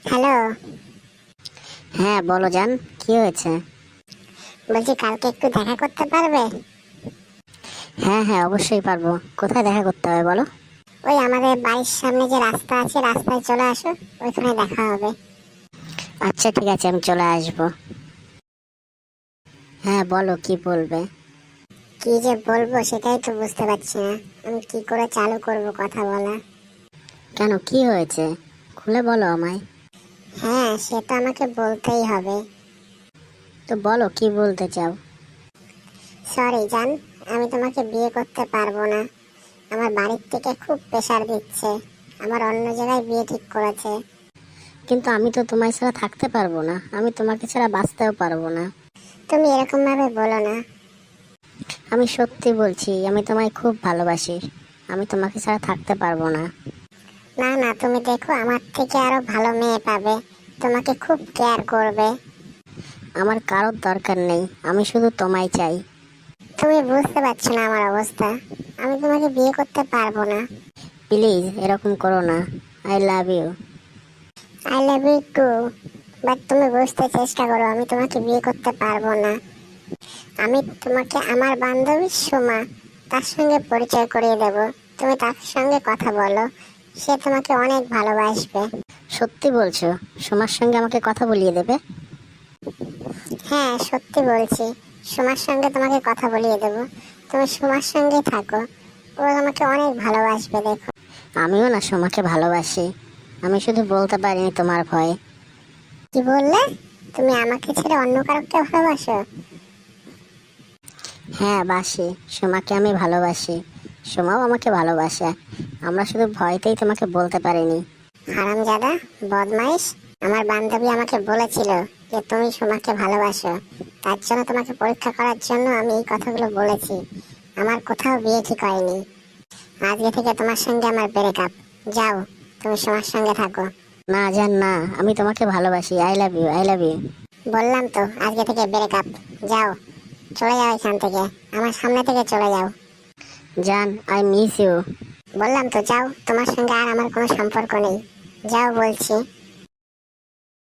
Hello. হ্যাঁ বলো জান, কি হয়েছে? বলছি কালকে একটু দেখা করতে পারবে? হ্যাঁ হ্যাঁ অবশ্যই পারবো। কোথায় দেখা করতে হবে বলো? ওই আমাদের বাড়ির সামনে যে রাস্তা আছে, রাস্তায় চলে আসো, ওইখানে দেখা হবে। আচ্ছা ঠিক আছে, আমি চলে আসবো। হ্যাঁ বলো, কি বলবে? কি যে বলবো সেটাই তো বুঝতে পারছি না। আমি কি করে চালু করব কথা বলা। কেন, কি হয়েছে? খুলে বলো আমায়। হ্যাঁ, সে তো আমাকে বলতেই হবে। তো বলো, কি বলতে চাও? সরি জান, আমি তোমাকে বিয়ে করতে পারবো না। আমার বাড়ির থেকে খুব প্রেশার দিচ্ছে। আমার অন্য জায়গায় বিয়ে ঠিক করেছে। কিন্তু আমি তো তোমায় ছাড়া থাকতে পারবো না, আমি তোমাকে ছাড়া বাঁচতেও পারবো না। তুমি এরকম ভাবে বলো না। আমি সত্যি বলছি, আমি তোমায় খুব ভালোবাসি। আমি তোমাকে ছাড়া থাকতে পারবো না। না না, তুমি দেখো, আমার থেকে আরো ভালো মেয়ে পাবে, তোমাকে খুব কেয়ার করবে। আমার কারোর দরকার নেই, আমি শুধু তোমায় চাই। তুমি বুঝতে পারছো না আমার অবস্থা। আমি তোমাকে বিয়ে করতে পারবো না। প্লিজ এরকম করো না। I love you. I love you too. But তুমি বুঝতে চেষ্টা করো, আমি তোমাকে বিয়ে করতে পারবো না। আমি তোমাকে আমার বান্ধবী সোমা, তার সঙ্গে পরিচয় করিয়ে দেব। তুমি তার সঙ্গে কথা বলো, সে তোমাকে অনেক ভালোবাসবে। সত্যি বলছো? সোমার সঙ্গে আমাকে কথা বলিয়ে দেবে? হ্যাঁ সত্যি বলছি, সোমার সঙ্গে তোমাকে কথা বলিয়ে দেব। তুমি সোমার সঙ্গে থাকো, ও তোমাকে অনেক ভালোবাসবে। দেখো। আমিও না সোমাকে ভালোবাসি, আমি শুধু বলতে পারিনি তোমার ভয়ে। কি বললে? তুমি আমাকে ছেড়ে অন্য কাউকে ভালোবাসো? হ্যাঁ বাসি, সোমাকে আমি ভালোবাসি, সোমাও আমাকে ভালোবাসে। আমরা শুধু ভয়তেই তোমাকে বলতে পারিনি। হারামজাদা, বদমাইশ। আমার বান্ধবী আমাকে বলেছিল যে তুমি সোমাকে ভালোবাসো, তার জন্য তোমাকে পরীক্ষা করার জন্য আমি এই কথাগুলো বলেছি। আমার কোথাও বিয়ে ঠিক হয়নি। আজকে থেকে তোমার সঙ্গে আমার ব্রেকআপ। যাও, তুমি সোমার সঙ্গে থাকো। না জান না, আমি তোমাকে ভালোবাসি। I love you, I love you. বললাম তো আজকে থেকে ব্রেকআপ। যাও, চলে যাও এখান থেকে, আমার সামনে থেকে চলে যাও। জান আই মিস ইউ। বললাম তো যাও, তোমার সঙ্গে আর আমার কোনো সম্পর্ক নেই। যাও বলছি।